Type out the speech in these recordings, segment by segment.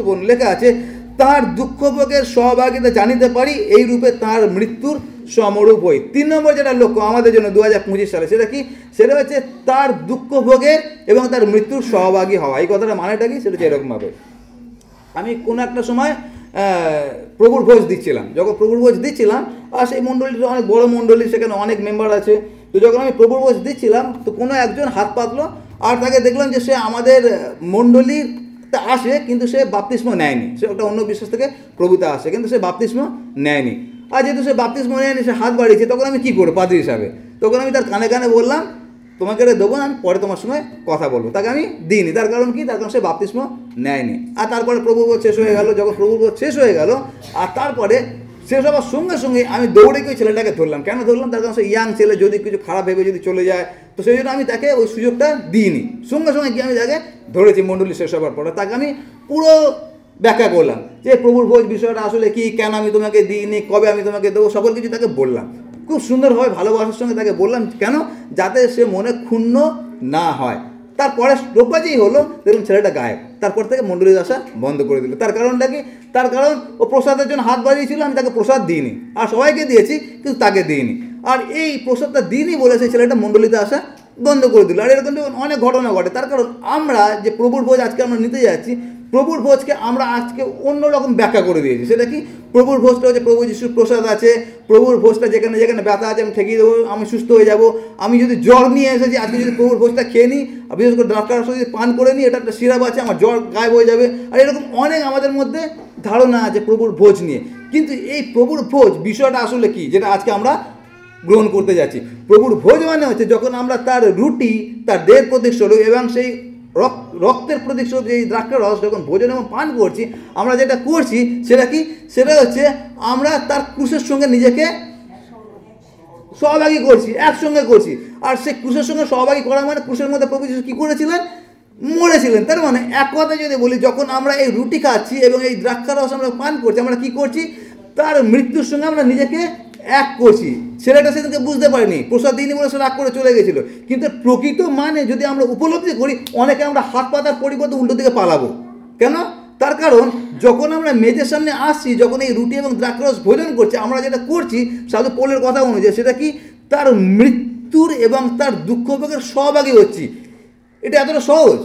গুরুত্বপূর্ণ লেখা আছে, তার দুঃখভোগের সহভাগিতা জানিতে পারি, এই রূপে তার মৃত্যুর সমরূপ হই। 3 নম্বর যেটা লক্ষ্য আমাদের জন্য 2025 সালে, সেটা কি? সেটা হচ্ছে তার দুঃখভোগের এবং তার মৃত্যুর সহভাগী হওয়া। এই কথাটা মানেটা কি? সেটা হচ্ছে এরকমভাবে, আমি কোনো একটা সময় প্রভুর ভোজ দিচ্ছিলাম। যখন প্রভুর ভোজ দিচ্ছিলাম, আর সেই মণ্ডলীটা অনেক বড় মণ্ডলী, সেখানে অনেক মেম্বার আছে। তো যখন আমি প্রভুর ভোজ দিচ্ছিলাম, তো কোনো একজন হাত পাতলো, আর তাকে দেখলাম যে সে আমাদের মণ্ডলীর আসে, কিন্তু সে বাপ্তিস্ম নেয়নি। সে একটা অন্য বিশ্বাস থেকে প্রভুতে আসে, কিন্তু সে বাপ্তিস্ম নেয়নি। আর যেহেতু সে বাপ্তিস্ম নেয়নি, সে হাত বাড়িয়েছে, তখন আমি কী করবো পাদ্রী হিসাবে? তখন আমি তার কানে কানে বললাম, তোমাকে এটা দেবো না, আমি পরে তোমার সঙ্গে কথা বলবো। তাকে আমি দিইনি। তার কারণ কি? তার কারণ সে বাপ্তিস্ম নেয়নি। আর তারপরে প্রভুর ভোজ শেষ হয়ে গেল। যখন প্রভুর ভোজ শেষ হয়ে গেল, আর তারপরে শেষ হওয়ার সঙ্গে সঙ্গে আমি দৌড়ে গিয়ে ছেলেটাকে ধরলাম। কেন ধরলাম? তার কারণ সে ইয়াং ছেলে, যদি কিছু খারাপ ভেবে যদি চলে যায়, তো সেই জন্য আমি তাকে ওই সুযোগটা দিইনি। সঙ্গে সঙ্গে গিয়ে আমি তাকে ধরেছি মণ্ডলী শেষ হওয়ার পরে। তাকে আমি পুরো ব্যাখ্যা করলাম যে প্রভুর ভোজ বিষয়টা আসলে কি, কেন আমি তোমাকে দিইনি, কবে আমি তোমাকে দেবো, সকল কিছু তাকে বললাম। খুব সুন্দরভাবে ভালোবাসার সঙ্গে তাকে বললাম, কেন? যাতে সে মনে ক্ষুণ্ণ না হয়। তারপরে রোববারেই হলো, দেখুন ছেলেটা গায়েব। তারপর থেকে মণ্ডলীর আসা বন্ধ করে দিল। তার কারণটা কি? তার কারণ ও প্রসাদের জন্য হাত বাড়িয়েছিল, আমি তাকে প্রসাদ দিইনি। আর সবাইকে দিয়েছি, কিন্তু তাকে দিইনি। আর এই প্রসাদটা দিইনি বলে সেই ছেলেটা মণ্ডলীতে আসা বন্ধ করে দিল। আর এরকম অনেক ঘটনা ঘটে। তার কারণ আমরা যে প্রভুর ভোজ আজকে আমরা নিতে যাচ্ছি, প্রভুর ভোজকে আমরা আজকে অন্যরকম ব্যাখ্যা করে দিয়েছি। সেটা কি? প্রভুর ভোজটা হচ্ছে প্রভু যিশুর প্রসাদ আছে। প্রভুর ভোজটা যেখানে যেখানে ব্যথা আছে আমি ঠেকিয়ে দেবো, আমি সুস্থ হয়ে যাব। আমি যদি জ্বর নিয়ে এসেছি, আজকে যদি প্রভুর ভোজটা খেয়ে নিই, বিশেষ করে ডাক্তার যদি পান করে নিই, এটা একটা সিরাপ আছে, আমার জ্বর গায়েব হয়ে যাবে। আর এরকম অনেক আমাদের মধ্যে ধারণা আছে প্রভুর ভোজ নিয়ে। কিন্তু এই প্রভুর ভোজ বিষয়টা আসলে কি, যেটা আজকে আমরা গ্রহণ করতে যাচ্ছি? প্রভুর ভোজ মানে হচ্ছে যখন আমরা তার রুটি, তার দেহের প্রতিস্বরূপ এবং সেই রক্তের প্রতিস্বরূপ যে দ্রাক্ষার রস যখন ভোজন এবং পান করছি, আমরা যেটা করছি সেটা কি? সেটা হচ্ছে আমরা তার ক্রুশের সঙ্গে নিজেকে সহভাগী করছি, একসঙ্গে করছি। আর সেই ক্রুশের সঙ্গে সহভাগী করা মানে ক্রুশের মধ্যে প্রভু যিশু কী করেছিলেন? মরেছিলেন। তার মানে এক কথা যদি বলি, যখন আমরা এই রুটি খাচ্ছি এবং এই দ্রাক্ষার রস আমরা পান করছি, আমরা কী করছি? তার মৃত্যুর সঙ্গে আমরা নিজেকে এক করছি। ছেলেটা সেদিনকে বুঝতে পারিনি, প্রসাদ দিইনি বলে সে রাগ করে চলে গেছিল। কিন্তু প্রকৃত মানে যদি আমরা উপলব্ধি করি, অনেকে আমরা হাত পাতার পরিবর্তে উল্টো দিকে পালাবো। কেন? তার কারণ যখন আমরা মেজের সামনে আসছি, যখন এই রুটি এবং দ্রাক্ষারস ভোজন করছি, আমরা যেটা করছি সাধু পৌলের কথা অনুযায়ী, সেটা কি? তার মৃত্যুর এবং তার দুঃখভোগের সহভাগী হচ্ছি। এটা এতটা সহজ,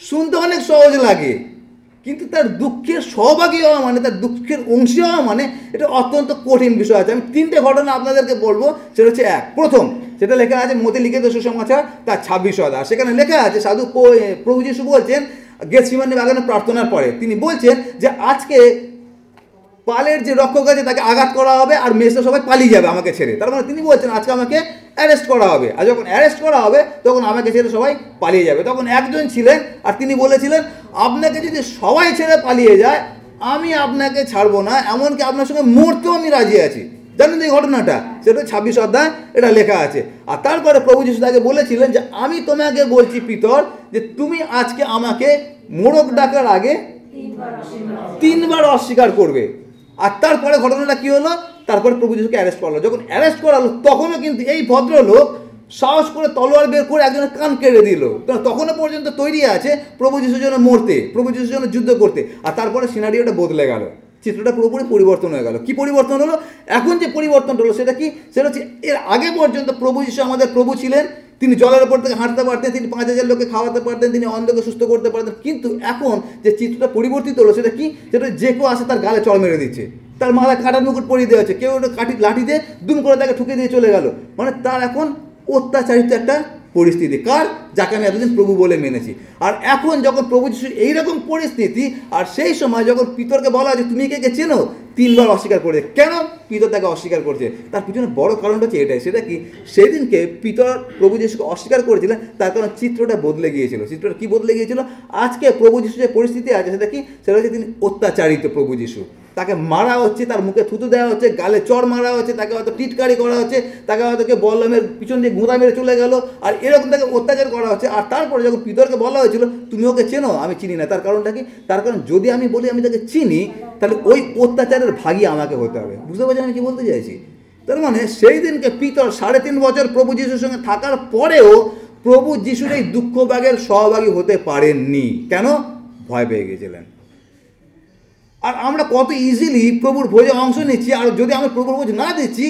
শুনতে অনেক সহজ লাগে, কিন্তু তার দুঃখের সহভাগী হওয়া মানে, তার দুঃখের অংশী হওয়া মানে, এটা অত্যন্ত কঠিন বিষয় আছে। আমি 3টে ঘটনা আপনাদেরকে বলবো। সেটা হচ্ছে প্রথম, সেটা লেখা আছে মতে লিখিত সুসমাচার তার 26 অধ্যায়। সেখানে লেখা আছে সাধু প্রভু যিশু বলছেন গেতসেমানি বাগানে প্রার্থনার পরে, তিনি বলছেন যে আজকে পালের যে রক্ষক আছে তাকে আঘাত করা হবে, আর মেসে সবাই পালিয়ে যাবে আমাকে ছেড়ে। তার মানে তিনি বলছেন আজকে আমাকে অ্যারেস্ট করা হবে, আর যখন অ্যারেস্ট করা হবে তখন আমাকে ছেড়ে সবাই পালিয়ে যাবে। তখন একজন ছিলেন, আর তিনি বলেছিলেন আপনাকে যদি সবাই ছেড়ে পালিয়ে যায়, আমি আপনাকে ছাড়বো না, এমনকি আপনার সঙ্গে মরতেও আমি রাজি আছি। জানেন এই ঘটনাটা? সেটা 26 অধ্যায় এটা লেখা আছে। আর তারপরে প্রভু যিশু তাকে বলেছিলেন যে আমি তোমাকে বলছি পিতর, যে তুমি আজকে আমাকে মোড়ক ডাকার আগে 3বার অস্বীকার করবে। আর তারপরে ঘটনাটা কি হলো? তারপরে প্রভু যিশুকে অ্যারেস্ট করলো। যখন অ্যারেস্ট করালো, তখনও কিন্তু এই ভদ্রলোক সাহস করে তলোয়ার বের করে একজনের কান কেড়ে দিল। তখনও পর্যন্ত তৈরি আছে প্রভু যিশুর জন্য মরতে, প্রভু যিশুর জন্য যুদ্ধ করতে। আর তারপরে সিনারিওটা বদলে গেল, চিত্রটা পুরোপুরি পরিবর্তন হয়ে গেল। কি পরিবর্তন হলো? এখন যে পরিবর্তনটা হলো সেটা কি? সেটা হচ্ছে এর আগে পর্যন্ত প্রভু যিশু আমাদের প্রভু ছিলেন। তিনি জলের উপর থেকে হাঁটতে পারতেন, তিনি 5000 লোককে খাওয়াতে পারতেন, তিনি অন্ধকে সুস্থ করতে পারতেন। কিন্তু এখন যে চিত্রটা পরিবর্তিত হলো সেটা কি? সেটা যে কেউ আসে তার গালে চড় মেরে দিচ্ছে, তার মাথায় কাঁটার মুকুট পরিয়ে দেওয়া হচ্ছে, কেউ একটা লাঠি দিয়ে দুম করে তাকে ঠুকে দিয়ে চলে গেল। মানে তার এখন অত্যাচারিত একটা পরিস্থিতি। কার? যাকে আমি এতদিন প্রভু বলে মেনেছি। আর এখন যখন প্রভু যিশু এইরকম পরিস্থিতি, আর সেই সময় যখন পিতরকে বলা হয় যে তুমি কে চেনো, 3বার অস্বীকার করে। কেন পিতর তাকে অস্বীকার করছে? তার পিছনে বড় কারণটা হচ্ছে এটাই। সেটা কি? সেদিনকে পিতর প্রভু যিশুকে অস্বীকার করেছিলেন, তার কারণ চিত্রটা বদলে গিয়েছিল। চিত্রটা কি বদলে গিয়েছিল? আজকে প্রভু যিশু যে পরিস্থিতি আছে সেটা কি? সেটা হচ্ছে তিনি অত্যাচারিত প্রভু যিশু। তাকে মারা হচ্ছে, তার মুখে থুতু দেওয়া হচ্ছে, গালে চড় মারা হচ্ছে, তাকে হয়তো টিটকারি করা হচ্ছে, তাকে হয়তো কেউ বল্লমের পিছন দিয়ে গুঁড়া মেরে চলে গেল, আর এরকম তাকে অত্যাচার করা হচ্ছে। আর তারপরে যখন পিতরকে বলা হয়েছিল তুমি ওকে চেনো, আমি চিনি না। তার কারণটা কি? তার কারণ যদি আমি বলি আমি তাকে চিনি, তাহলে ওই অত্যাচারের ভাগী আমাকে হতে হবে। বুঝতে পারছেন আমি কি বলতে চাইছি? তার মানে সেই দিনকে পিতর 3.5 বছর প্রভু যিশুর সঙ্গে থাকার পরেও প্রভু যিশুর এই দুঃখভাগের সহভাগী হতে পারেননি। কেন? ভয় পেয়ে গিয়েছিলেন। আর আমরা কত ইজিলি প্রভুর ভোজে অংশ নিচ্ছি, আর যদি আমরা প্রভুর ভোজ না দিচ্ছি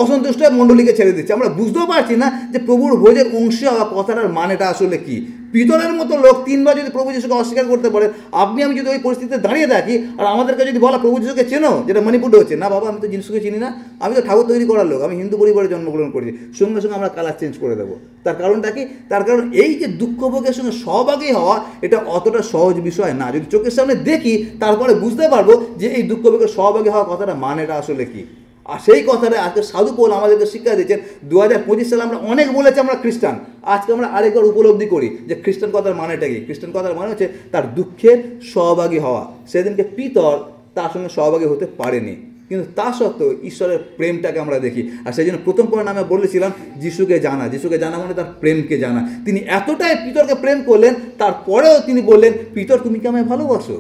অসন্তুষ্ট মণ্ডলীকে ছেড়ে দিচ্ছি। আমরা বুঝতেও পারছি না যে প্রভুর ভোজের অংশে হওয়া কথাটার মানেটা আসলে কি। পিতরের মতো লোক 3 বার যদি প্রভু যিশুকে অস্বীকার করতে পারে, আপনি আমি যদি ওই পরিস্থিতিতে দাঁড়িয়ে থাকি আর আমাদেরকে যদি বলা প্রভু যিশুকে চেনো, যেটা মণিপুরে হচ্ছে, না বাবা আমি তো যিশুকে চিনি না, আমি তো ঠাকুর তৈরি করার লোক, আমি হিন্দু পরিবারে জন্মগ্রহণ করেছি, সঙ্গে সঙ্গে আমরা কালার চেঞ্জ করে দেবো। তার কারণটা কি? তার কারণ এই যে দুঃখ ভোগের সঙ্গে সহভাগী হওয়া, এটা অতটা সহজ বিষয় না। যদি চোখের সামনে দেখি তারপরে বুঝতে পারবো যে এই দুঃখ ভোগের সহভাগী হওয়া কথাটা মানেটা আসলে কি। আর সেই কথাটা আজকে সাধু পৌল আমাদেরকে শিক্ষা দিচ্ছেন। 2025 সালে আমরা অনেক বলেছি আমরা খ্রিস্টান, আজকে আমরা আরেকবার উপলব্ধি করি যে খ্রিস্টান কথার মানেটা কি। খ্রিস্টান কথার মানে হচ্ছে তার দুঃখের সহভাগী হওয়া। সেদিনকে পিতর তার সঙ্গে সহভাগী হতে পারেনি, কিন্তু তা সত্ত্বেও ঈশ্বরের প্রেমটাকে আমরা দেখি। আর সেই জন্য প্রথম পয়েন্ট আমি বলেছিলাম যিশুকে জানা। যিশুকে জানা মানে তার প্রেমকে জানা। তিনি এতটাই পিতরকে প্রেম করলেন, তারপরেও তিনি বললেন পিতর তুমি কি আমায় ভালোবাসো।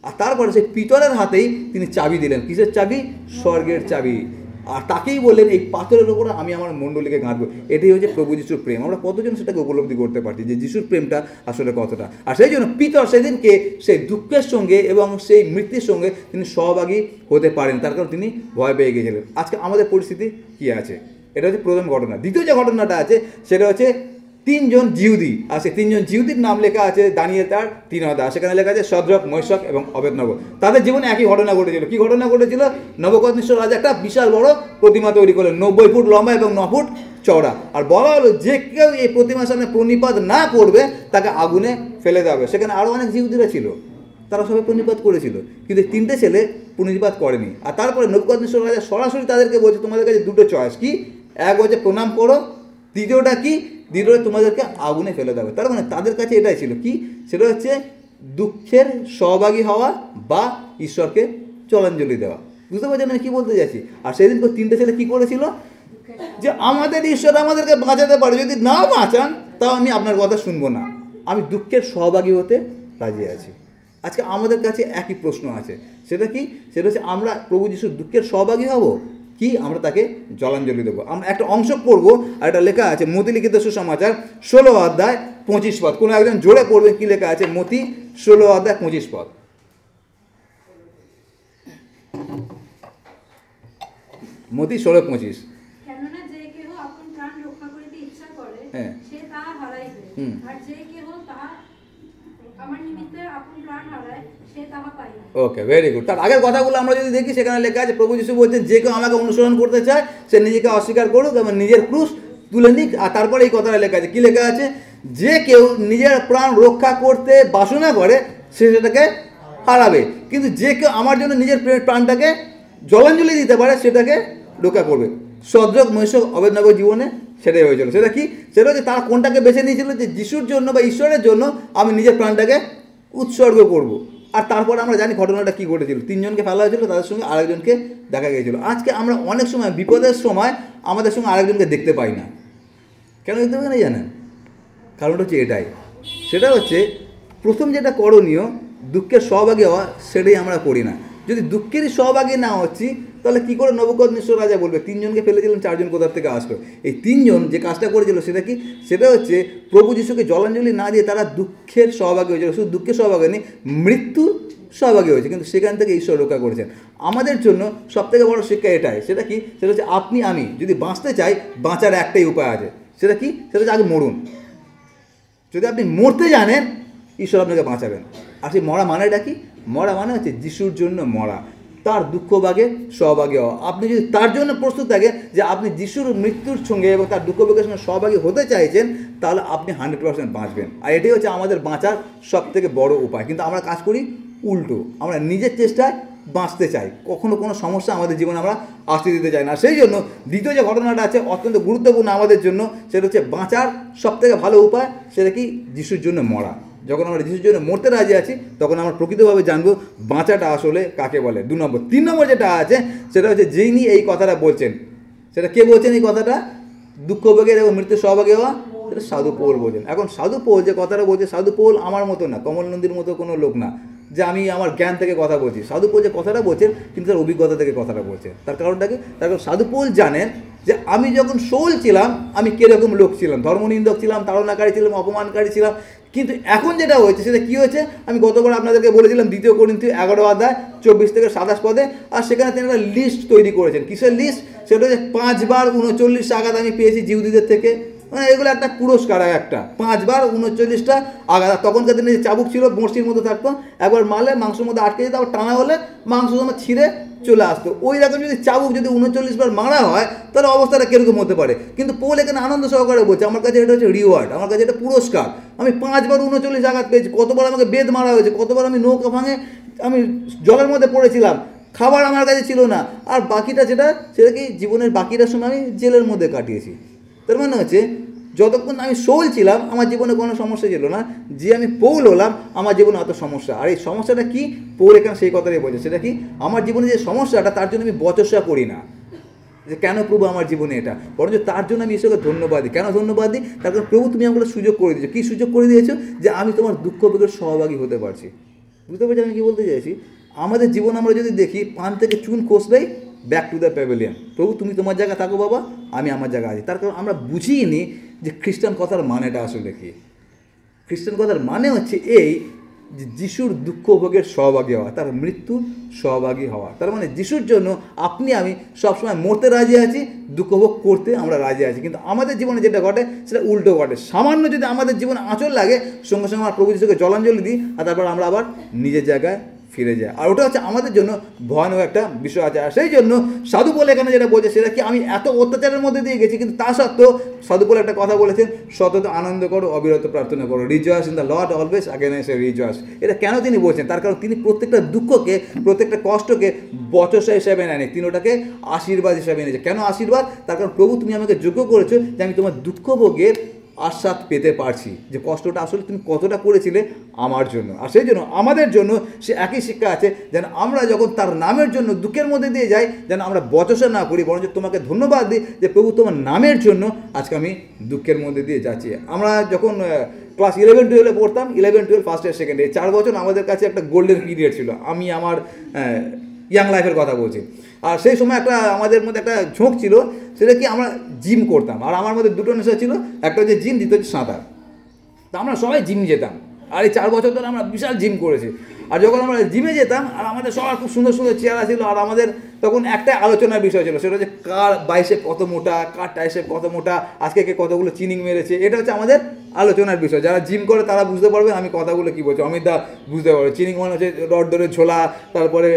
আর তারপরে সেই পিতরের হাতেই তিনি চাবি দিলেন। কিসের চাবি? স্বর্গের চাবি। আর তাকেই বললেন এই পাথরের ওপরে আমি আমার মণ্ডলীকে গাঁথবো। এটাই হচ্ছে প্রভু যিশুর প্রেম। আমরা কতজন সেটাকে উপলব্ধি করতে পারছি যে যিশুর প্রেমটা আসলে কতটা। আর সেই জন্য পিতর সেদিনকে সেই দুঃখের সঙ্গে এবং সেই মৃত্যুর সঙ্গে তিনি সহভাগী হতে পারেন, তার কারণ তিনি ভয় পেয়ে গিয়েছিলেন। আজকে আমাদের পরিস্থিতি কী আছে? এটা হচ্ছে প্রথম ঘটনা। দ্বিতীয় যে ঘটনাটা আছে সেটা হচ্ছে 3 জন জিহুদি। আর সেই 3 জন জিহুদির নাম লেখা আছে দানিয়েল তার 3 অধ্যায়। সেখানে লেখা আছে শদ্রক, মৈশক এবং অবেদনগো। তাদের জীবনে একই ঘটনা ঘটেছিল। কি ঘটনা ঘটেছিল? নবুকদনেসর রাজা একটা বিশাল বড় প্রতিমা তৈরি করলেন, 90 ফুট লম্বা এবং 9 ফুট চওড়া। আর বলা হলো যে কেউ এই প্রতিমার সামনে প্রণিপাত না করবে তাকে আগুনে ফেলে দেওয়া হবে। সেখানে আরও অনেক জিহুদিরা ছিল, তারা সবাই প্রণিপাত করেছিল, কিন্তু 3টে ছেলে প্রণিপাত করেনি। আর তারপরে নবুকদনেসর রাজা সরাসরি তাদেরকে বলছে তোমাদের কাছে 2টো চয়েস। কি? এক হচ্ছে প্রণাম করো, দ্বিতীয়টা কি? দ্বিতীয়টা তোমাদেরকে আগুনে ফেলে দেবে। তার মানে তাদের কাছে এটাই ছিল। কি? সেটা হচ্ছে দুঃখের সহভাগী হওয়া বা ঈশ্বরকে জলাঞ্জলি দেওয়া। বুঝতে পারছেন আমি কী বলতে যাচ্ছি? আর সেদিন 3টে ছেলে কী করেছিল? যে আমাদের ঈশ্বর আমাদেরকে বাঁচাতে পারে, যদি না বাঁচান তাও আমি আপনার কথা শুনবো না, আমি দুঃখের সহভাগী হতে রাজি আছি। আজকে আমাদের কাছে একই প্রশ্ন আছে। সেটা কি? সেটা হচ্ছে আমরা প্রভু যিশুর দুঃখের সহভাগী হব কি আমরা তাকে জলাঞ্জলি দেবো? আমরা একটা অংশ পড়বো, আর এটা লেখা আছে মতি লিখিত সুসমাচার 16 অধ্যায় 25 পদ। কোনো একজন জোরে পড়বেন কি লেখা আছে? মতি 16 অধ্যায় 25 পদ। মতি 16:25। কেননা যে কেহ আপন প্রাণ রক্ষা করিতে ইচ্ছা করে হ্যাঁ, সে তাহা হারাইবে, আর যে কেহ তাহা আমার নিমিত্তে আপন প্রাণ হারায় সে তাহা পাইবে। ওকে, ভেরি গুড। তার আগের কথাগুলো আমরা যদি দেখি সেখানে লেখা আছে প্রভু যিশু বলছেন যে কেউ আমাকে অনুসরণ করতে চায় সে নিজেকে অস্বীকার করুক এবং নিজের ক্রুশ তুলে নিক। আর তারপরে এই কথাটা লেখা আছে, কি লেখা আছে? যে কেউ নিজের প্রাণ রক্ষা করতে বাসনা করে সে সেটাকে হারাবে, কিন্তু যে কেউ আমার জন্য নিজের প্রাণটাকে জলাঞ্জলি দিতে পারে সেটাকে রক্ষা করবে। শদ্রক, মৈশক, অবেদনগো জীবনে সেটাই হয়েছিল। সেটা কি? সেটা হচ্ছে তারা কোনটাকে বেছে নিয়েছিল? যে যিশুর জন্য বা ঈশ্বরের জন্য আমি নিজের প্রাণটাকে উৎসর্গ করব। আর তারপর আমরা জানি ঘটনাটা কী ঘটেছিল। 3 জনকে ফেলা হয়েছিল, তাদের সঙ্গে আরেকজনকে দেখা গিয়েছিল। আজকে আমরা অনেক সময় বিপদের সময় আমাদের সঙ্গে আরেকজনকে দেখতে পাই না। কেন দেখতে পাই না জানেন? কারণটা হচ্ছে এটাই। সেটা হচ্ছে প্রথম যেটা করণীয় দুঃখের সহভাগী হওয়া, সেটাই আমরা করি না। যদি দুঃখেরই সহভাগী না হচ্ছি তাহলে কী করে নবুকদনেসর রাজা বলবে 3 জনকে ফেলেছিলেন 4 জন কোথার থেকে আসলো? এই 3 জন যে কাজটা করেছিল সেটা কি? সেটা হচ্ছে প্রভু যিশুকে জলাঞ্জলি না দিয়ে তারা দুঃখের সহভাগী হয়েছিল। শুধু দুঃখের সহভাগী নেই, মৃত্যুর সহভাগী হয়েছে, কিন্তু সেখান থেকে ঈশ্বর রক্ষা করেছেন। আমাদের জন্য সবথেকে বড় শিক্ষা এটাই। সেটা কি? সেটা হচ্ছে আপনি আমি যদি বাঁচতে চাই, বাঁচার একটাই উপায় আছে। সেটা কি? সেটা হচ্ছে আগে মরুন। যদি আপনি মরতে জানেন ঈশ্বর আপনাকে বাঁচাবেন। আর সেই মরা মানেটা কি? মরা মানে হচ্ছে যিশুর জন্য মরা, তার দুঃখ ভাগে সহভাগী হওয়া। আপনি যদি তার জন্য প্রস্তুত থাকেন যে আপনি যিশুর মৃত্যুর সঙ্গে এবং তার দুঃখ ভাগের সঙ্গে সহভাগী হতে চাইছেন, তাহলে আপনি 100% বাঁচবেন। আর এটাই হচ্ছে আমাদের বাঁচার সবথেকে বড় উপায়। কিন্তু আমরা কাজ করি উল্টো, আমরা নিজের চেষ্টায় বাঁচতে চাই, কখনো কোনো সমস্যা আমাদের জীবনে আমরা আসতে দিতে চাই না। সেই জন্য দ্বিতীয় যে ঘটনাটা আছে অত্যন্ত গুরুত্বপূর্ণ আমাদের জন্য, সেটা হচ্ছে বাঁচার সবথেকে ভালো উপায়। সেটা কি? যিশুর জন্য মরা। যখন আমরা যিশুর জন্য মরতে রাজি আছি তখন আমরা প্রকৃতভাবে জানবো বাঁচাটা আসলে কাকে বলে। 2 নম্বর। 3 নম্বর যেটা আছে সেটা হচ্ছে যিনি এই কথাটা বলছেন, সেটা কে বলছেন এই কথাটা? দুঃখ ভোগের এবং মৃত্যুর সহভাগী হওয়া, সেটা সাধু পৌল বলছেন। এখন সাধু পৌল যে কথাটা বলছে, সাধু পৌল আমার মতো না, কমল নন্দীর মতো কোনো লোক না যে আমি আমার জ্ঞান থেকে কথা বলছি। সাধু পৌল যে কথাটা বলছেন কিন্তু তার অভিজ্ঞতা থেকে কথাটা বলছেন। তার কারণটা কি? তার কারণ সাধু পৌল জানেন যে আমি যখন শৌল ছিলাম আমি কীরকম লোক ছিলাম, ধর্মনিন্দক ছিলাম, তাড়নাকারী ছিলাম, অপমানকারী ছিলাম। কিন্তু এখন যেটা হয়েছে সেটা কী হয়েছে, আমি গতবার আপনাদেরকে বলেছিলাম 2 Corinthians 11-24 পদে, আর সেখানে তিনি একটা লিস্ট তৈরি করেছেন। কিসের লিস্ট? সেটা হচ্ছে 5 বার 39 আঘাত আমি পেয়েছি জিহুদীদের থেকে। মানে এগুলো একটা পুরস্কার, একটা 5 বার 39টা আঘাত। তখনকার দিনে যে চাবুক ছিল বড়শির মতো থাকতো, একবার মারলে মাংসের মধ্যে আটকে যেত, আবার টানা হলে মাংস তোমার ছিঁড়ে চলে আসতো। ওই রকম যদি চাবুক যদি 39 বার মারা হয় তাহলে অবস্থাটা কীরকম হতে পারে। কিন্তু পৌল এখানে আনন্দ সহকারে বলছে আমার কাছে এটা হচ্ছে রিওয়ার্ড, আমার কাছে এটা পুরস্কার। আমি 5 বার 39 আঘাত পেয়েছি, কতবার আমাকে বেদ মারা হয়েছে, কতবার আমি নৌকা ভাঙে আমি জলের মধ্যে পড়েছিলাম, খাবার আমার কাছে ছিল না, আর বাকিটা সেটা কি জীবনের বাকিটা সময় আমি জেলের মধ্যে কাটিয়েছি। তার মানে হচ্ছে যতক্ষণ আমি শৌল ছিলাম আমার জীবনে কোনো সমস্যা ছিল না, যে আমি পৌল হলাম আমার জীবনে অত সমস্যা। আর এই সমস্যাটা কি, পৌল এখানে সেই কথাটাই বলছে। সেটা কি, আমার জীবনে যে সমস্যাটা তার জন্য আমি বচসা করি না যে কেন প্রভু আমার জীবনে এটা, বরঞ্চ তার জন্য আমি ঈশ্বরকে ধন্যবাদ দিই। কেন ধন্যবাদ দিই? তার কারণ প্রভু তুমি আমাকে সুযোগ করে দিয়েছো। কী সুযোগ করে দিয়েছো? যে আমি তোমার দুঃখ বেগের সহভাগী হতে পারছি। বুঝতে পারছি আমি কী বলতে চাইছি? আমাদের জীবন আমরা যদি দেখি, পান থেকে চুন খসলেই ব্যাক টু দ্য প্যাভিলিয়ন, প্রভু তুমি তোমার জায়গায় থাকো বাবা, আমি আমার জায়গায় আছি। তার কারণ আমরা বুঝিয়ে নিই যে খ্রিস্টান কথার মানেটা আসলে কি। খ্রিস্টান কথার মানে হচ্ছে এই যে যিশুর দুঃখ ভোগের সহভাগী হওয়া, তার মৃত্যুর সহভাগী হওয়া। তার মানে যিশুর জন্য আপনি আমি সবসময় মরতে রাজি আছি, দুঃখ ভোগ করতে আমরা রাজি আছি। কিন্তু আমাদের জীবনে যেটা ঘটে সেটা উল্টো ঘটে। সামান্য যদি আমাদের জীবনে আঁচল লাগে, সঙ্গে সঙ্গে আমরা প্রভু যিশুকে জলাঞ্জলি দিই, আর তারপর আমরা আবার নিজের জায়গায় ফিরে যায়। আর ওটা হচ্ছে আমাদের জন্য ভয়ানক একটা বিষয় আছে। আর সেই জন্য সাধু বলে এখানে যেটা বলছে সেটা কি, আমি এত অত্যাচারের মধ্যে দিয়ে গেছি, কিন্তু তা সত্ত্বেও সাধু বলে একটা কথা বলেছেন, সতত আনন্দ করো, অবিরত প্রার্থনা করো, rejoice in the Lord always, again I say rejoice. এটা কেন তিনি বলছেন? তার কারণ তিনি প্রত্যেকটা দুঃখকে, প্রত্যেকটা কষ্টকে বচসা হিসাবে নেয়নি, তিনি ওটাকে আশীর্বাদ হিসাবে নিয়েছে। কেন আশীর্বাদ? তার কারণ প্রভু তুমি আমাকে যোগ্য করেছো যে আমি তোমার দুঃখ ভোগের আস্বাদ পেতে পারছি, যে কষ্টটা আসলে তুমি কতটা করেছিলে আমার জন্য। আর সেই জন্য আমাদের জন্য সে একই শিক্ষা আছে, যেন আমরা যখন তার নামের জন্য দুঃখের মধ্যে দিয়ে যাই, যেন আমরা বচসা না করি, বরঞ্চ তোমাকে ধন্যবাদ দিই যে প্রভু তোমার নামের জন্য আজকে আমি দুঃখের মধ্যে দিয়ে যাচ্ছি। আমরা যখন ক্লাস 11-12 পড়তাম, 11-12 ফার্স্ট ইয়ার সেকেন্ড ইয়ার, 4 বছর আমাদের কাছে একটা গোল্ডেন পিরিয়ড ছিল। আমি আমার ইয়াং লাইফের কথা বলছি। আর সেই সময় আমাদের মধ্যে একটা ঝোঁক ছিল, সেটা কি আমরা জিম করতাম। আর আমার মধ্যে দুটো নেশা ছিল, একটা হচ্ছে জিম, দ্বিতীয় হচ্ছে সাঁতার। তা আমরা সবাই জিম যেতাম, আর এই 4 বছর ধরে আমরা বিশাল জিম করেছি। আর যখন আমরা জিমে যেতাম, আর আমাদের সবার খুব সুন্দর সুন্দর চেহারা ছিল, আর আমাদের তখন একটাই আলোচনার বিষয় ছিল, সেটা হচ্ছে কার বাইসেপ কত মোটা, কার টাইসেপ কত মোটা, আজকে কে কতগুলো চিনিং মেরেছে। এটা হচ্ছে আমাদের আলোচনার বিষয়। যারা জিম করে তারা বুঝতে পারবে আমি কথাগুলো কী বলছি, অমিত দা বুঝতে পারবে। চিনিং মানে হচ্ছে রড ধরে ঝোলা, তারপরে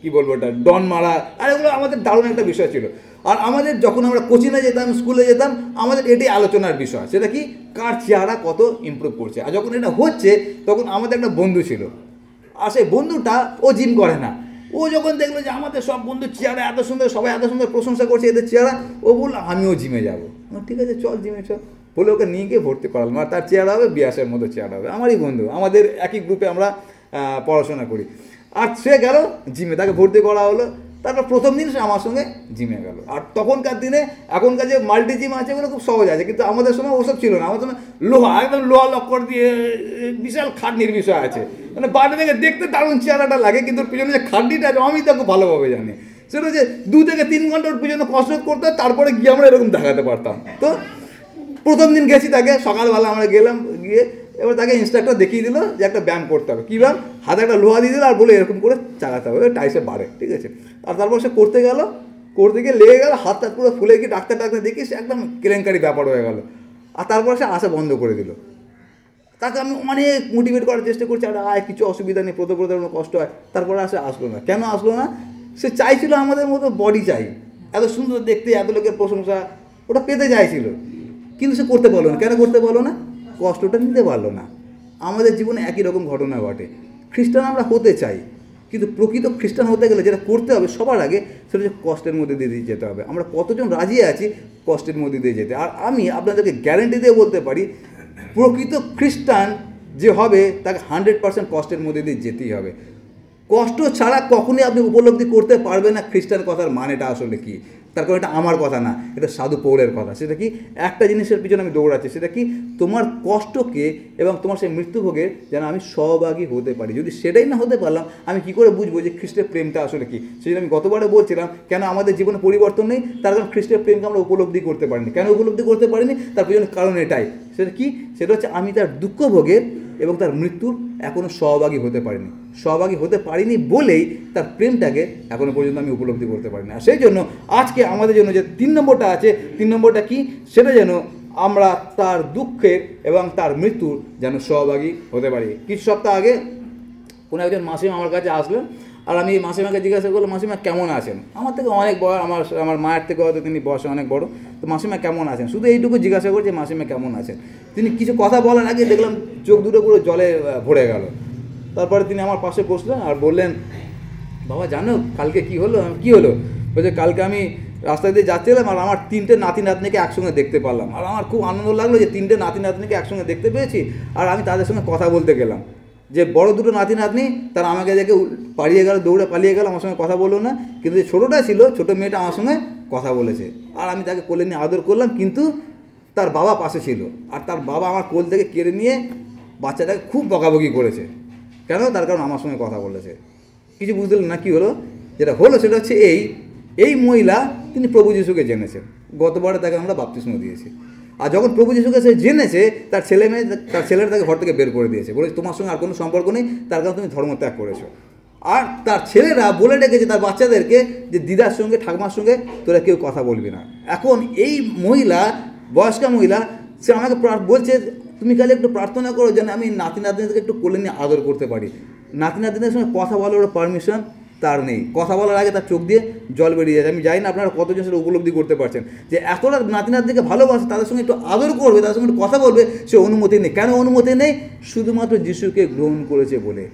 কী বলবো ওটা ডন মারা, আর এগুলো আমাদের দারুণ একটা বিষয় ছিল। আর আমাদের যখন আমরা কোচিংয়ে যেতাম, স্কুলে যেতাম, আমাদের এটাই আলোচনার বিষয়, সেটা কি কার চেহারা কত ইমপ্রুভ করছে। আর যখন এটা হচ্ছে তখন আমাদের একটা বন্ধু ছিল, আর সেই বন্ধুটা ও জিম করে না। ও যখন দেখলো যে আমাদের সব বন্ধুর চেহারা এত সুন্দর, সবাই এত সুন্দর প্রশংসা করছে এদের চেহারা, ও বললো আমিও জিমে যাবো। ঠিক আছে চল জিমে চল, বলে ওকে নিয়ে গিয়ে ভর্তি করালাম। আর তার চেহারা হবে বিয়াসের মতো চেহারা হবে, আমারই বন্ধু, আমাদের একই গ্রুপে আমরা পড়াশোনা করি। আর সে গেল জিমে, তাকে ভর্তি করা হলো। তারপর প্রথম দিন সে আমার সঙ্গে জিমে গেল। আর তখনকার দিনে, এখনকার যে মাল্টি জিম আছে ওগুলো খুব সহজ আছে, কিন্তু আমাদের সময় ওসব ছিল না। আমাদের সময় লোহা, একদম লোহা লক্কর দিয়ে বিশাল খাটনির বিষয় আছে। মানে বাইরে থেকে দেখতে দারুণ চেহারাটা লাগে, কিন্তু ওর পিছনে যে খাটনিটা আছে আমি তাকে ভালোভাবে জানি। সেটা যে 2 থেকে 3 ঘন্টা ওর পিছনে কসরত করতে হয়, তারপরে গিয়ে আমরা এরকম দেখাতে পারতাম। তো প্রথম দিন গেছি, তাকে সকালবেলা আমরা গেলাম, গিয়ে এবার তাকে ইনস্ট্রাক্টর দেখিয়ে দিল যে একটা ব্যায়াম করতে হবে। কী ব্যায়াম? হাতে একটা লোহা দিয়ে দিল আর বলে এরকম করে চালাতে হবে, টাইসে বাড়ে। ঠিক আছে। আর তারপর সে করতে গিয়ে লেগে গেল, হাতটা পুরো ফুলে গিয়ে ডাক্তার দেখি সে একদম কেলেঙ্কারি ব্যাপার হয়ে গেল। আর তারপর সে আসা বন্ধ করে দিল। তাকে আমি অনেক মোটিভেট করার চেষ্টা করছি, আর কিছু অসুবিধা নেই, প্রথম কোনো কষ্ট হয়। তারপরে আসলো না। কেন আসলো না? সে চাইছিল আমাদের মতো বডি চাই, এত সুন্দর দেখতে, এত লোকের প্রশংসা, ওটা পেতে চাইছিল, কিন্তু সে করতে পারলো না। কেন করতে পারলো না? কষ্টটা নিতে পারলো না। আমাদের জীবনে একই রকম ঘটনা ঘটে। খ্রিস্টান আমরা হতে চাই, কিন্তু প্রকৃত খ্রিস্টান হতে গেলে যেটা করতে হবে সবার আগে, সেটা হচ্ছে কষ্টের মধ্যে দিয়ে যেতে হবে। আমরা কতজন রাজি আছি কষ্টের মধ্যে দিয়ে যেতে? আর আমি আপনাদেরকে গ্যারেন্টি দিয়ে বলতে পারি, প্রকৃত খ্রিস্টান যে হবে তাকে 100% কষ্টের মধ্যে দিয়ে যেতেই হবে। কষ্ট ছাড়া কখনোই আপনি উপলব্ধি করতে পারবেন না খ্রিস্টান কথার মানেটা আসলে কী। তার কারণ এটা আমার কথা না, এটা সাধু পৌলের কথা। সেটা কি, একটা জিনিসের পিছনে আমি দৌড়াচ্ছি, সেটা কি, তোমার কষ্টকে এবং তোমার সেই মৃত্যুভোগের যেন আমি সহভাগী হতে পারি। যদি সেটাই না হতে পারলাম, আমি কি করে বুঝবো যে খ্রিস্টের প্রেমটা আসলে কি? সেই জন্য আমি গতবারে বলছিলাম কেন আমাদের জীবনে পরিবর্তন নেই, তার কারণ খ্রিস্টের প্রেমকে আমরা উপলব্ধি করতে পারিনি। কেন উপলব্ধি করতে পারিনি? তার পিছনে কারণ এটাই। সেটা কি? সেটা হচ্ছে আমি তার দুঃখ ভোগের এবং তার মৃত্যুর এখনও সহভাগী হতে পারিনি। সহভাগী হতে পারিনি বলেই তার প্রেমটাকে এখনও পর্যন্ত আমি উপলব্ধি করতে পারিনি। আর সেই জন্য আজকে আমাদের জন্য যে 3 নম্বরটা আছে, 3 নম্বরটা কি, সেটা যেন আমরা তার দুঃখের এবং তার মৃত্যুর যেন সহভাগী হতে পারি। কিছু সপ্তাহ আগে কোনো একজন মাসিমা আমার কাছে আসলেন, আর আমি মাসিমাকে জিজ্ঞাসা করলাম, মাসিমা কেমন আছেন? আমার থেকে অনেক বড়, আমার মায়ের থেকে হয়তো তিনি বয়সে অনেক বড়। তো মাসিমা কেমন আছেন, শুধু এইটুকু জিজ্ঞাসা করছি, মাসিমা কেমন আছেন। তিনি কিছু কথা বলার আগে দেখলাম চোখ দুটো পুরো জলে ভরে গেল। তারপরে তিনি আমার পাশে বসলেন আর বললেন, বাবা জানো কালকে কি হলো? কি হলো? বলছে, কালকে আমি রাস্তা দিয়ে যাচ্ছিলাম আর আমার 3টে নাতি নাতনিকে একসঙ্গে দেখতে পারলাম। আর আমার খুব আনন্দ লাগলো যে 3টে নাতি নাতনিকে একসঙ্গে দেখতে পেয়েছি, আর আমি তাদের সঙ্গে কথা বলতে গেলাম। যে বড় দুটো নাতি নাতনি তারা আমাকে দেখে পালিয়ে গেল, দৌড়ে পালিয়ে গেল, আমার সঙ্গে কথা বললো না। কিন্তু যে ছোটোটা ছিল, ছোটো মেয়েটা আমার সঙ্গে কথা বলেছে, আর আমি তাকে কোলে নিয়ে আদর করলাম। কিন্তু তার বাবা পাশে ছিল, আর তার বাবা আমার কোল থেকে কেড়ে নিয়ে বাচ্চাটাকে খুব বকাবকি করেছে। কেন? তার কারণ আমার সঙ্গে কথা বলেছে। কিছু বুঝতে না কি হলো? যেটা হলো সেটা হচ্ছে এই মহিলা তিনি প্রভু যিশুকে জেনেছেন। গতবারে তাকে আমরা বাপ্তিস্ম দিয়েছি। আর যখন প্রভু যিশুকে সে জেনেছে, তার ছেলেরা তাকে ঘর থেকে বের করে দিয়েছে, বলে তোমার সঙ্গে আর কোনো সম্পর্ক নেই, তার কারণ তুমি ধর্মত্যাগ করেছো। আর তার ছেলেরা বলে ডেকেছে তার বাচ্চাদেরকে যে দিদার সঙ্গে ঠাকুমার সঙ্গে তোরা কেউ কথা বলবি না। এখন এই মহিলা, বয়স্কা মহিলা, সে আমাকে বলছে তুমি খালি একটু প্রার্থনা করো যেন আমি নাতি নাতনিদেরকে একটু কোলে নিয়ে আদর করতে পারি। নাতি নাতনিদের সঙ্গে কথা বলার পারমিশন তার নেই। কথা বলার আগে তার চোখ দিয়ে জল বেরিয়ে যায়। আমি জানি না আপনারা কতজন সেটা উপলব্ধি করতে পারছেন, যে এতটা নাতি নাতনিকে ভালোবাসে, তাদের সঙ্গে একটু আদর করবে, তাদের সঙ্গে একটু কথা বলবে, সে অনুমতি নেই। কেন অনুমতি নেই? শুধুমাত্র যিশুকে গ্রহণ করেছে বলে।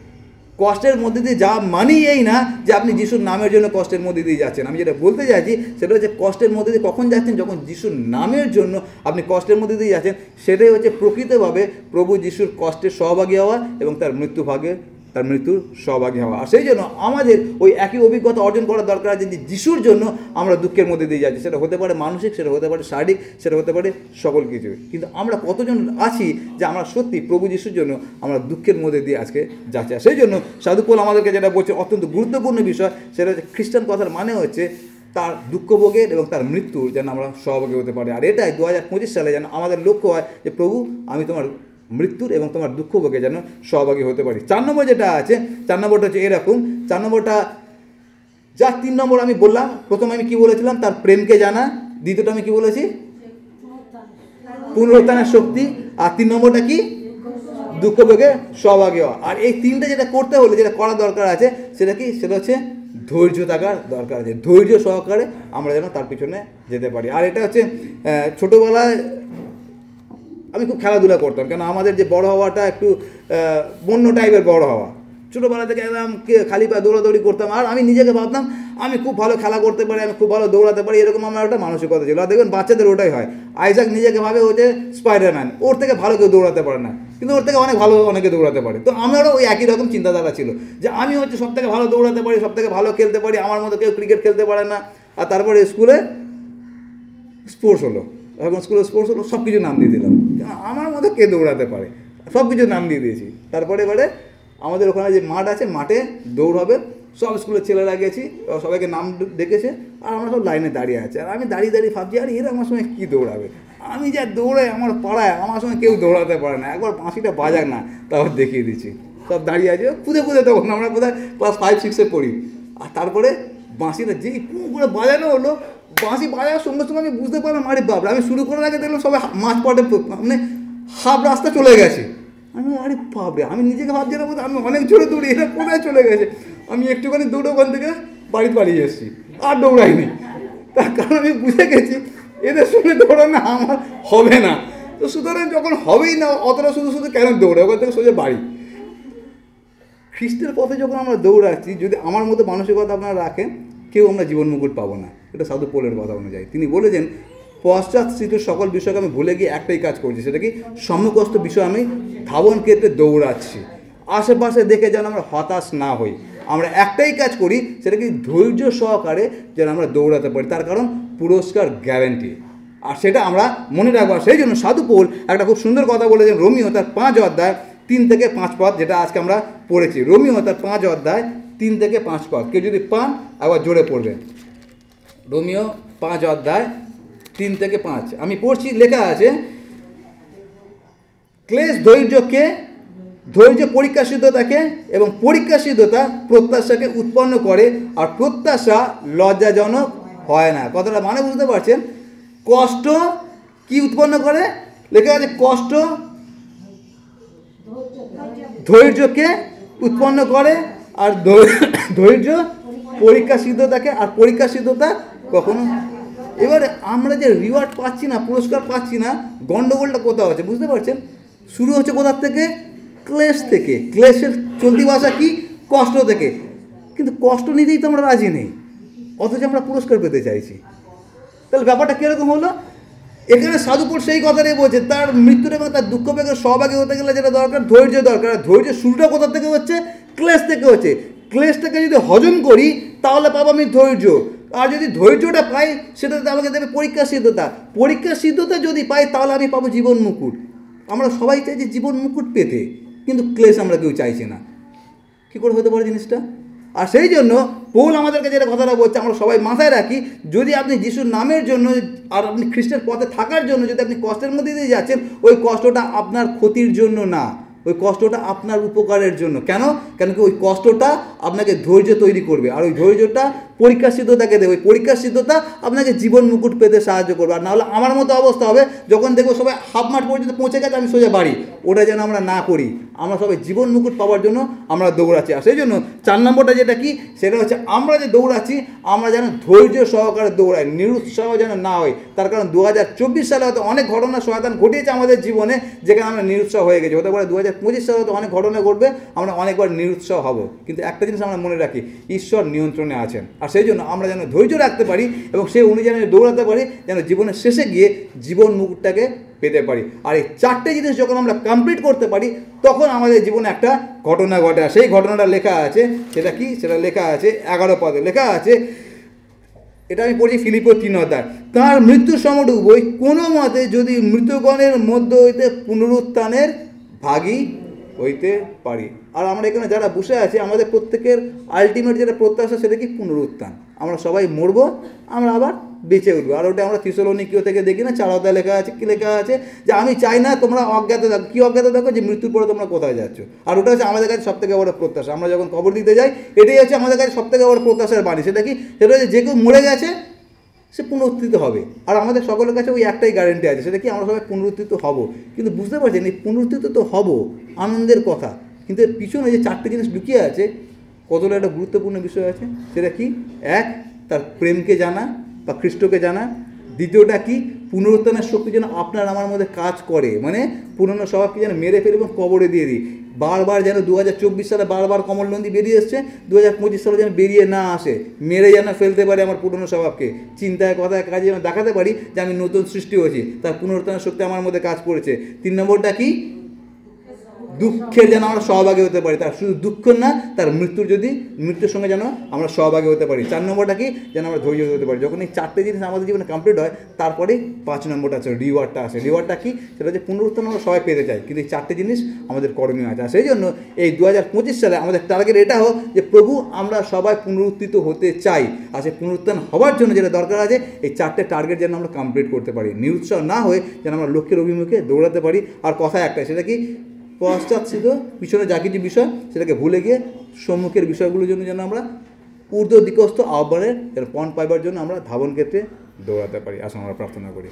কষ্টের মধ্যে দিয়ে যা মানেই এই না যে আপনি যিশুর নামের জন্য কষ্টের মধ্যে দিয়ে যাচ্ছেন। আমি যেটা বলতে চাইছি সেটা হচ্ছে কষ্টের মধ্যে দিয়ে কখন যাচ্ছেন? যখন যিশুর নামের জন্য আপনি কষ্টের মধ্যে দিয়ে যাচ্ছেন। সেটাই হচ্ছে প্রকৃতভাবে প্রভু যিশুর কষ্টের সহভাগী হওয়া এবং তার মৃত্যুর সহভাগী হওয়া। আর সেই জন্য আমাদের ওই একই অভিজ্ঞতা অর্জন করার দরকার আছে যে যিশুর জন্য আমরা দুঃখের মধ্যে দিয়ে যাচ্ছি। সেটা হতে পারে মানসিক, সেটা হতে পারে শারীরিক, সেটা হতে পারে সকল কিছু। কিন্তু আমরা কতজন আছি যে আমরা সত্যি প্রভু যিশুর জন্য আমরা দুঃখের মধ্যে দিয়ে আজকে যাচ্ছি? আর সেই জন্য সাধু পৌল আমাদেরকে যেটা বলছে অত্যন্ত গুরুত্বপূর্ণ বিষয়, সেটা হচ্ছে খ্রিস্টান কথার মানে হচ্ছে তার দুঃখভোগের এবং তার মৃত্যুর যেন আমরা সহভাগী হতে পারি। আর এটাই 2025 সালে যেন আমাদের লক্ষ্য হয় যে প্রভু আমি তোমার মৃত্যুর এবং তোমার দুঃখ ভোগে যেন সহভাগী হতে পারি। 4 নম্বর যেটা আছে, 4 নম্বরটা হচ্ছে এরকম। 4 নম্বরটা যা 3 নম্বর আমি বললাম, প্রথমে আমি কি বলেছিলাম? তার প্রেমকে জানা। দ্বিতীয়টা আমি কি বলেছি? পুনরুত্থানের শক্তি। আর 3 নম্বরটা কি? দুঃখ ভোগে সহভাগী হওয়া। আর এই 3টে যেটা করতে হলে যেটা করা দরকার আছে সেটা কি? সেটা হচ্ছে ধৈর্য থাকার দরকার আছে। ধৈর্য সহকারে আমরা যেন তার পিছনে যেতে পারি। আর এটা হচ্ছে ছোটোবেলায় আমি খুব খেলাধুলা করতাম, কেন আমাদের যে বড় হওয়াটা একটু বন্য টাইপের বড় হওয়া। ছোটোবেলা থেকে একদম খালি পায়ে দৌড়াদৌড়ি করতাম, আর আমি নিজেকে ভাবতাম আমি খুব ভালো খেলা করতে পারি, আমি খুব ভালো দৌড়াতে পারি, এরকম আমার একটা মানসিকতা ছিল। আর দেখবেন বাচ্চাদের ওটাই হয়। আইজাক নিজেকে ভাবে হচ্ছে স্পাইডারম্যান, ওর থেকে ভালো কেউ দৌড়াতে পারে না, কিন্তু ওর থেকে অনেক ভালো অনেকে দৌড়াতে পারে। তো আমারও ওই একই রকম চিন্তাধারা ছিল যে আমি হচ্ছে সব থেকে ভালো দৌড়াতে পারি, সব থেকে ভালো খেলতে পারি, আমার মতো কেউ ক্রিকেট খেলতে পারে না। আর তারপরে স্কুলে স্পোর্টস হলো, এখন স্কুলে স্পোর্টস হলো, সব কিছু নাম দিয়ে দিলাম, আমার মতো কে দৌড়াতে পারে, সব কিছু নাম দিয়ে দিয়েছি। তারপরে এবারে আমাদের ওখানে যে মাঠ আছে, মাঠে দৌড় হবে, সব স্কুলের ছেলেরা গেছি, সবাইকে নাম ডেকেছে, আর আমরা সব লাইনে দাঁড়িয়ে আছে। আর আমি দাঁড়িয়ে দাঁড়িয়ে ভাবছি, আর এরা আমার সঙ্গে কী দৌড়াবে? আমি যা দৌড়াই আমার পাড়ায়, আমার সঙ্গে কেউ দৌড়াতে পারে না, একবার বাঁশিটা বাজাক না, তারপর দেখিয়ে দিচ্ছি। সব দাঁড়িয়ে আছে খুদে তখন আমরা কোথায় ক্লাস 5-6-এ পড়ি। আর তারপরে বাঁশিটা যেই করে বাজানো হলো, বাঁশি বাজার সঙ্গে সঙ্গে আমি বুঝতে পারলাম আরে বাবরা, আমি শুরু করার আগে দেখলাম সবাই মাঝ পথে মানে হাফ রাস্তা চলে গেছে। আমি আরে বাবরে, আমি নিজেকে ভাবছিলাম আমি অনেক জোরে দৌড়ি, এরা কোথায় চলে গেছে। আমি একটুখানি দৌড়ে ওখান থেকে বাড়িতে পালিয়ে এসেছি, আর দৌড়াইনি। তার কারণ আমি বুঝে গেছি এদের সঙ্গে দৌড়ানো আমার হবে না। তো সুতরাং যখন হবেই না, অতটা শুধু কেন দৌড়ে, ওখান থেকে সোজা বাড়ি। খ্রিস্টের পথে যখন আমরা দৌড়াচ্ছি, যদি আমার মতো মানসিকতা আপনারা রাখেন, কেউ আমরা জীবন মুকুট পাবো না। এটা সাধু পৌলের কথা অনুযায়ী তিনি বলেছেন, পশ্চাৎস্থিত সকল বিষয়কে আমি ভুলে গিয়ে একটাই কাজ করছি, সেটা কি? সম্মুখস্থ বিষয় আমি ধাবন ক্ষেত্রে দৌড়াচ্ছি। আশেপাশে দেখে যেন আমরা হতাশ না হই, আমরা একটাই কাজ করি, সেটা কি? ধৈর্য সহকারে যেন আমরা দৌড়াতে পারি। তার কারণ পুরস্কার গ্যারান্টি। আর সেটা আমরা মনে রাখবো। সেই জন্য সাধু পৌল একটা খুব সুন্দর কথা বলেছেন রোমিও তার 5 অধ্যায় 3 থেকে 5 পদ, যেটা আজকে আমরা পড়েছি। রোমিও তার 5 অধ্যায় 3 থেকে 5 পদ, কেউ যদি পান আবার জোরে পড়বেন। রোমিও 5 অধ্যায় 3 থেকে 5 আমি পড়ছি। লেখা আছে, ক্লেশ ধৈর্যকে, ধৈর্য পরীক্ষা সিদ্ধতাকে, এবং পরীক্ষা সিদ্ধতা প্রত্যাশাকে উৎপন্ন করে, আর প্রত্যাশা লজ্জাজনক হয় না। কথাটা মানে বুঝতে পারছেন? কষ্ট কি উৎপন্ন করে? লেখা আছে কষ্ট ধৈর্যকে উৎপন্ন করে, আর ধৈর্য পরীক্ষা সিদ্ধতাকে, আর পরীক্ষা সিদ্ধতা কখনো। এবারে আমরা যে রিওয়ার্ড পাচ্ছি না, পুরস্কার পাচ্ছি না, গন্ডগোলটা কোথাও আছে বুঝতে পারছেন? শুরু হচ্ছে কোথার থেকে? ক্লেশ থেকে। ক্লেশের চলতি ভাষা কি? কষ্ট থেকে। কিন্তু কষ্ট নিতেই তো আমরা রাজি নেই, অথচ আমরা পুরস্কার পেতে চাইছি। তাহলে ব্যাপারটা কীরকম হলো? এখানে সাধুপুর সেই কথাটাই বলছে, তার মৃত্যুর এবং তার দুঃখ পেয়ে সহভাগী হতে গেলে যেটা দরকার, ধৈর্য দরকার। ধৈর্য শুরুটা কোথা থেকে হচ্ছে? ক্লেশ থেকে হচ্ছে। ক্লেশটাকে যদি হজম করি তাহলে পাবো আমি ধৈর্য, আর যদি ধৈর্যটা পাই সেটাতে আমাকে দেবে পরীক্ষা সিদ্ধতা। পরীক্ষা সিদ্ধতা যদি পাই তাহলে আমি পাবো জীবন মুকুট। আমরা সবাই চাইছি জীবন মুকুট পেতে, কিন্তু ক্লেশ আমরা কেউ চাইছি না। কী করে হতে পারে জিনিসটা? আর সেই জন্য পৌল আমাদেরকে যেটা কথাটা বলছে আমরা সবাই মাথায় রাখি, যদি আপনি যিশুর নামের জন্য আর আপনি খ্রিস্টের পথে থাকার জন্য যদি আপনি কষ্টের মধ্যে দিয়ে যাচ্ছেন, ওই কষ্টটা আপনার ক্ষতির জন্য না, ওই কষ্টটা আপনার উপকারের জন্য। কেন? কেন কি ওই কষ্টটা আপনাকে ধৈর্য তৈরি করবে, আর ওই ধৈর্যটা পরীক্ষা সিদ্ধতাকে দেবে। ওই পরীক্ষা সিদ্ধতা আপনাকে জীবন মুকুট পেতে সাহায্য করবে। আর নাহলে আমার মতো অবস্থা হবে, যখন দেখবো সবাই হাফ মাঠ পর্যন্ত পৌঁছে গেছে আমি সোজা বাড়ি। ওটা যেন আমরা না করি। আমরা সবাই জীবন মুকুট পাওয়ার জন্য আমরা দৌড়াচ্ছি। আর সেই জন্য 4 নম্বরটা যেটা কি, সেটা হচ্ছে আমরা যে দৌড়াচ্ছি আমরা যেন ধৈর্য সহকারে দৌড়াই, নিরুৎসাহ যেন না হয়। তার কারণ 2024 সালে হয়তো অনেক ঘটনা শয়তান ঘটিয়েছে আমাদের জীবনে, যেখানে আমরা নিরুৎসাহ হয়ে গেছি। হতে পারে 2025 সালে হয়তো অনেক ঘটনা ঘটবে, আমরা অনেকবার নিরুৎসাহ হব। কিন্তু একটা জিনিস আমরা মনে রাখি, ঈশ্বর নিয়ন্ত্রণে আছেন। আর সেই জন্য আমরা যেন ধৈর্য রাখতে পারি এবং সেই অনুযায়ী দৌড়াতে পারি, যেন জীবনের শেষে গিয়ে জীবন মুকুটটাকে পেতে পারি। আর এই 4টে জিনিস যখন আমরা কমপ্লিট করতে পারি, তখন আমাদের জীবনে একটা ঘটনা ঘটে। আর সেই ঘটনাটা লেখা আছে, সেটা কি? সেটা লেখা আছে 11 পদে। লেখা আছে, এটা আমি পড়ছি ফিলিপ্পীয় 3 অধ্যায়, তাঁর মৃত্যুর সময়টুকু বই কোনো মতে যদি মৃতগণের মধ্য হইতে পুনরুত্থানের ভাগী হইতে পারি। আর আমরা এখানে যারা বসে আছি, আমাদের প্রত্যেকের আলটিমেট যেটা প্রত্যাশা, সেটা কি? পুনরুত্থান। আমরা সবাই মরবো, আমরা আবার বেঁচে উঠবো। আর ওটা আমরা থিসলনিকীয় থেকে দেখি না, 4 অধ্যায় লেখা আছে। কি লেখা আছে? যে আমি চাই না তোমরা অজ্ঞাত থাকো। কী অজ্ঞাত থাকো? যে মৃত্যুর পরে তোমরা কোথায় যাচ্ছ। আর ওটা হচ্ছে আমাদের কাছে সবথেকে বড় প্রত্যাশা। আমরা যখন কবর দিতে যাই, এটাই হচ্ছে আমাদের কাছে সবথেকে বড় প্রত্যাশার বাণী। সেটা কি? সেটা হচ্ছে যে কেউ মরে গেছে সে পুনরুত্থিত হবে। আর আমাদের সকলের কাছে ওই একটাই গ্যারেন্টি আছে, সেটা কি? আমরা সবাই পুনরুত্থিত হব। কিন্তু বুঝতে পারছেন, এই পুনরুত্থিত তো হব, আনন্দের কথা, কিন্তু এর পিছনে যে 4টে জিনিস লুকিয়ে আছে, কতটা একটা গুরুত্বপূর্ণ বিষয় আছে। সেটা কি? 1, তার প্রেমকে জানা বা খ্রিস্টকে জানা। দ্বিতীয়টা কি? পুনরুত্থানের শক্তি যেন আপনার আমার মধ্যে কাজ করে, মানে পুরনো স্বভাবকে যেন মেরে ফেলে এবং কবরে দিয়ে দিই। বারবার যেন 2024 সালে বারবার কমলনন্দী বেরিয়ে এসছে, 2025 সালে যেন বেরিয়ে না আসে, মেরে যেন ফেলতে পারে আমার পুরনো স্বভাবকে। চিন্তায়, কথায়, কাজে যেন দেখাতে পারি যে আমি নতুন সৃষ্টি হয়েছি, তার পুনরুত্থানের শক্তি আমার মধ্যে কাজ করেছে। 3 নম্বরটা কি? দুঃখের যেন আমরা সহভাগী হতে পারি, তার শুধু দুঃখ না, তার মৃত্যুর সঙ্গে যেন আমরা সহভাগী হতে পারি। 4 নম্বরটা কি? যেন আমরা ধৈর্য হতে পারি। যখন এই 4টে জিনিস আমাদের জীবনে কমপ্লিট হয়, তারপরে 5 নম্বরটা আছে, রিওয়ার্ডটা আসে। রিওয়ার্ডটা কি? সেটা হচ্ছে পুনরুত্থান আমরা সবাই পেতে চাই, কিন্তু এই 4টে জিনিস আমাদের করণীয় আছে। আর সেই জন্য এই 2025 সালে আমাদের টার্গেট এটা হোক যে প্রভু আমরা সবাই পুনরুত্থিত হতে চাই। আর সেই পুনরুত্থান হওয়ার জন্য যেটা দরকার আছে, এই 4টে টার্গেট যেন আমরা কমপ্লিট করতে পারি, নিরুৎসাহ না হয়ে যেন আমরা লক্ষ্যের অভিমুখে দৌড়াতে পারি। আর কথা একটাই, সেটা কি? পশ্চাৎ পিছনে যা কিছু বিষয় সেটাকে ভুলে গিয়ে সম্মুখের বিষয়গুলোর জন্য যেন আমরা ঊর্ধ্ব দিকস্থ আহ্বানের পণ পাইবার জন্য আমরা ধাবন ক্ষেত্রে দৌড়াতে পারি। আসলে আমরা প্রার্থনা করি।